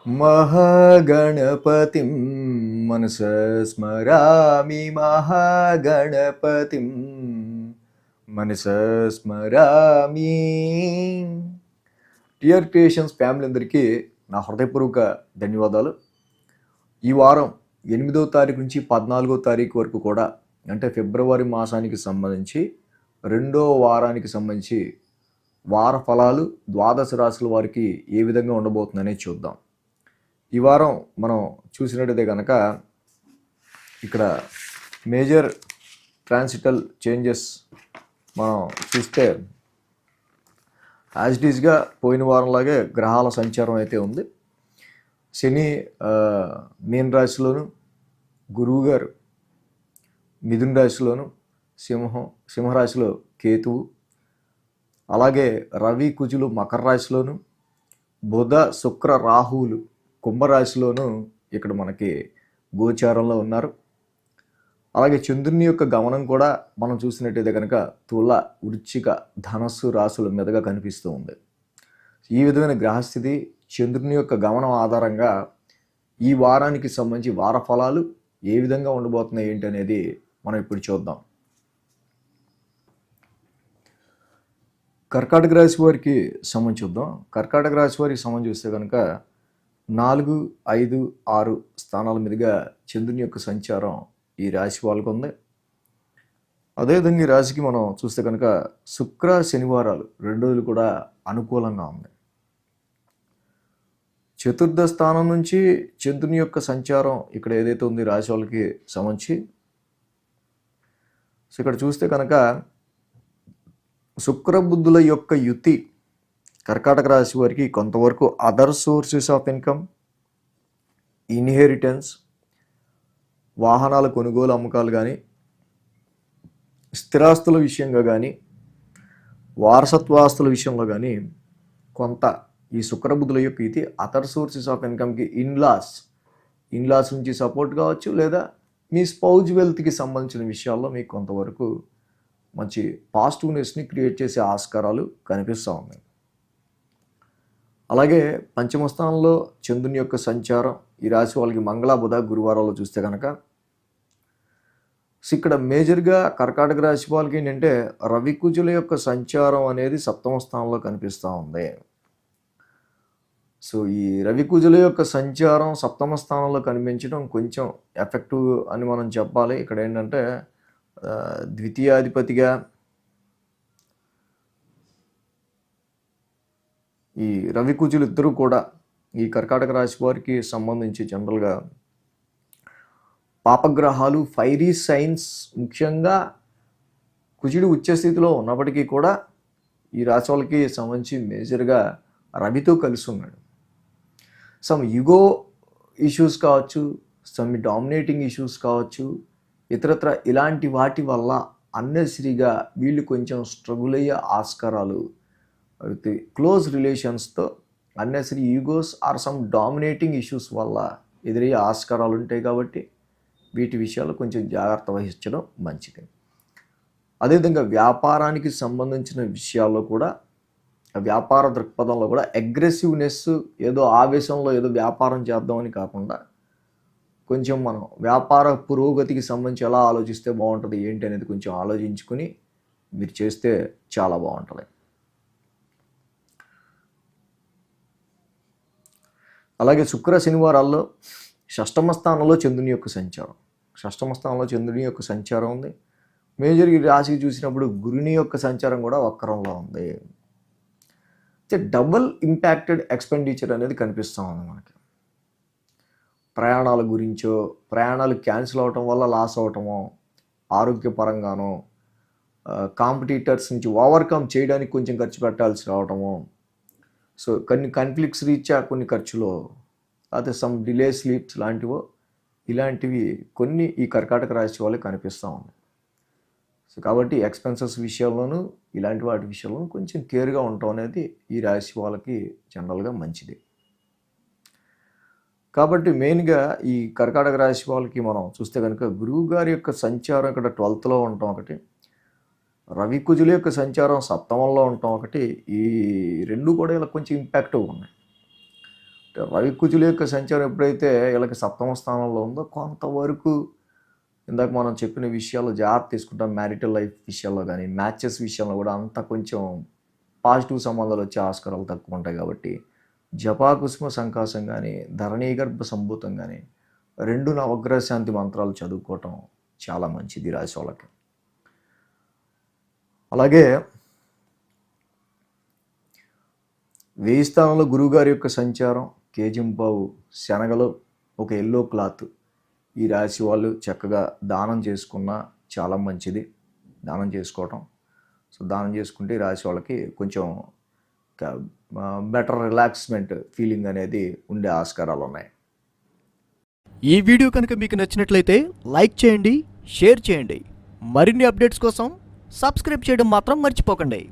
మహాగణపతిం మనసా స్మరామి మహాగణపతిం మనసా స్మరామి. TR creations family అందరికీ నా హృదయపూర్వక ధన్యవాదాలు. ఈ వారం 8వ తారీఖు నుంచి 14వ తారీఖు వరకు కూడా, అంటే ఫిబ్రవరి మాసానికి సంబంధించి 2వ వారానికి సంబంధించి వార ఫలాలు ద్వాదశ రాశుల వారికి ఏ విధంగా ఉండబోతుందనేది చూద్దాం. ఈ వారం మనం చూసినట్టయితే కనుక ఇక్కడ మేజర్ ట్రాన్సిటల్ చేంజెస్ మనం చూస్తే యాజ్ ఇట్ ఈస్గా పోయిన వారంలాగే గ్రహాల సంచారం అయితే ఉంది. శని మీన రాశిలోను, గురువు గారు మిథున రాశిలోను, సింహరాశిలో కేతువు, అలాగే రవి కుజులు మకర రాశిలోను, బుధ శుక్ర రాహువులు కుంభరాశిలోను ఇక్కడ మనకి గోచారంలో ఉన్నారు. అలాగే చంద్రుని యొక్క గమనం కూడా మనం చూసినట్టయితే కనుక తుల, వృశ్చిక, ధనస్సు రాశుల మీదుగా కనిపిస్తూ ఉంది. ఈ విధమైన గ్రహస్థితి, చంద్రుని యొక్క గమనం ఆధారంగా ఈ వారానికి సంబంధించి వార ఫలాలు ఏ విధంగా ఉండబోతున్నాయి ఏంటి అనేది మనం ఇప్పుడు చూద్దాం. కర్కాటక రాశి వారికి సంబంధించి చూద్దాం. కర్కాటక రాశి వారికి సంబంధించి చూస్తే కనుక 4, 5, 6 స్థానాల మీదుగా చంద్రుని యొక్క సంచారం ఈ రాశి వాళ్ళకు ఉంది. అదేవిధంగా ఈ రాశికి మనం చూస్తే కనుక శుక్ర శనివారాలు 2 రోజులు కూడా అనుకూలంగా ఉంది. చతుర్థ స్థానం నుంచి చంద్రుని యొక్క సంచారం ఇక్కడ ఏదైతే ఉంది రాశి వాళ్ళకి సంబంధించి, సో ఇక్కడ చూస్తే కనుక శుక్ర బుద్ధుల యొక్క యుతి కర్కాటక రాశి వారికి కొంతవరకు other sources of income, inheritance, వాహనాల కొనుగోలు అమ్మకాలు కానీ, స్థిరాస్తుల విషయంగా కానీ, వారసత్వాస్తుల విషయంలో కానీ కొంత ఈ శుక్రబుద్ధుల యొక్క ఇది అదర్ సోర్సెస్ ఆఫ్ ఇన్కమ్కి ఇన్లాస్ నుంచి సపోర్ట్ కావచ్చు, లేదా మీ స్పౌజ్ వెల్త్కి సంబంధించిన విషయాల్లో మీకు కొంతవరకు మంచి పాజిటివ్నెస్ని క్రియేట్ చేసే ఆస్కారాలు కనిపిస్తూ ఉన్నాయి. అలాగే పంచమ స్థానంలో చంద్రుని యొక్క సంచారం ఈ రాశి వాళ్ళకి మంగళ, బుధ, గురువారాల్లో చూస్తే కనుక ఇక్కడ మేజర్గా కర్కాటక రాశి వాళ్ళకి ఏంటంటే రవి కుజుల యొక్క సంచారం అనేది సప్తమ స్థానంలో కనిపిస్తూ ఉంది. సో ఈ రవి కుజుల యొక్క సంచారం సప్తమ స్థానంలో కనిపించడం కొంచెం ఎఫెక్టివ్ అని మనం చెప్పాలి. ఇక్కడ ఏంటంటే ద్వితీయాధిపతిగా ఈ రవి కుజులు ఇద్దరూ కూడా ఈ కర్కాటక రాశి వారికి సంబంధించి జనరల్గా పాపగ్రహాలు, ఫైరీ సైన్స్, ముఖ్యంగా కుజుడు ఉచ్చ స్థితిలో ఉన్నప్పటికీ కూడా ఈ రాశి వాళ్ళకి సంబంధించి మేజర్గా రవితో కలిసి ఉన్నాడు. సమ్ ఈగో ఇష్యూస్ కావచ్చు, సమ్ డామినేటింగ్ ఇష్యూస్ కావచ్చు, ఇతరత్ర ఇలాంటి వాటి వల్ల అన్నెసరీగా వీళ్ళు కొంచెం స్ట్రగుల్ అయ్యే ఆస్కారాలు, విత్ క్లోజ్ రిలేషన్స్తో unnecessary egos or some dominating issues వల్ల ఎదురయ్యే ఆస్కారాలు ఉంటాయి. కాబట్టి వీటి విషయాల్లో కొంచెం జాగ్రత్త వహించడం మంచిది. అదేవిధంగా వ్యాపారానికి సంబంధించిన విషయాల్లో కూడా, వ్యాపార దృక్పథంలో కూడా అగ్రెసివ్నెస్, ఏదో ఆవేశంలో ఏదో వ్యాపారం చేద్దామని కాకుండా కొంచెం మనం వ్యాపార పురోగతికి సంబంధించి ఎలా ఆలోచిస్తే బాగుంటుంది ఏంటి అనేది కొంచెం ఆలోచించుకుని మీరు చేస్తే చాలా బాగుంటుంది. అలాగే శుక్ర శనివారాల్లో షష్టమ స్థానంలో చంద్రుని యొక్క సంచారం ఉంది. మేజర్ ఈ రాశికి చూసినప్పుడు గురుని యొక్క సంచారం కూడా వక్రంలో ఉంది. డబుల్ ఇంపాక్టెడ్ ఎక్స్పెండిచర్ అనేది కనిపిస్తూ ఉంది మనకి. ప్రయాణాల గురించో, ప్రయాణాలు క్యాన్సిల్ అవటం వల్ల లాస్ అవటమో, ఆరోగ్యపరంగానో, కాంపిటీటర్స్ నుంచి ఓవర్కమ్ చేయడానికి కొంచెం ఖర్చు పెట్టాల్సి రావటము, సో కొన్ని కాన్ఫ్లిక్ట్స్ రీత్యా కొన్ని ఖర్చులో, లేకపోతే సమ్ డిలే స్లీప్స్ ఇలాంటివి కొన్ని ఈ కర్కాటక రాశి వాళ్ళకి కనిపిస్తూ ఉన్నాయి. సో కాబట్టి ఎక్స్పెన్సెస్ విషయంలోనూ ఇలాంటి వాటి విషయంలోనూ కొంచెం కేర్గా ఉండటం అనేది ఈ రాశి వాళ్ళకి జనరల్గా మంచిది. కాబట్టి మెయిన్గా ఈ కర్కాటక రాశి వాళ్ళకి మనం చూస్తే కనుక గురువు గారి యొక్క సంచారం ఇక్కడ 12th ఉండటం ఒకటి, రవి కుజుల యొక్క సంచారం సప్తమంలో ఉండటం ఒకటి, ఈ రెండు కూడా ఇలా కొంచెం ఇంపాక్టివ్గా ఉన్నాయి. రవి కుజుల యొక్క సంచారం ఎప్పుడైతే వీళ్ళకి సప్తమ స్థానంలో ఉందో కొంతవరకు ఇందాక మనం చెప్పిన విషయాలు జాగ్రత్త తీసుకుంటాం. మ్యారిటల్ లైఫ్ విషయాల్లో కానీ మ్యాచెస్ విషయంలో కూడా అంత కొంచెం పాజిటివ్ సంబంధాలు వచ్చే ఆస్కారాలు తక్కువ ఉంటాయి. కాబట్టి జపాకుసుమ సంకాసం కానీ ధరణీగర్భ సంభూతం కానీ 2 నవగ్రహ శాంతి మంత్రాలు చదువుకోవటం చాలా మంచిది రాశి వాళ్ళకి. అలాగే 1000 స్థానంలో గురువుగారి యొక్క సంచారం, కేజింపావు శనగలు, ఒక ఎల్లో క్లాత్ ఈ రాశి వాళ్ళు చక్కగా దానం చేసుకున్నా చాలా మంచిది. దానం చేసుకోవటం, సో దానం చేసుకుంటే ఈ రాశి వాళ్ళకి కొంచెం బెటర్ రిలాక్స్మెంట్ ఫీలింగ్ అనేది ఉండే ఆస్కారాలు ఉన్నాయి. ఈ వీడియో కనుక మీకు నచ్చినట్లయితే లైక్ చేయండి, షేర్ చేయండి. మరిన్ని అప్డేట్స్ కోసం సబ్స్క్రైబ్ చేయడం మాత్రం మర్చిపోకండి.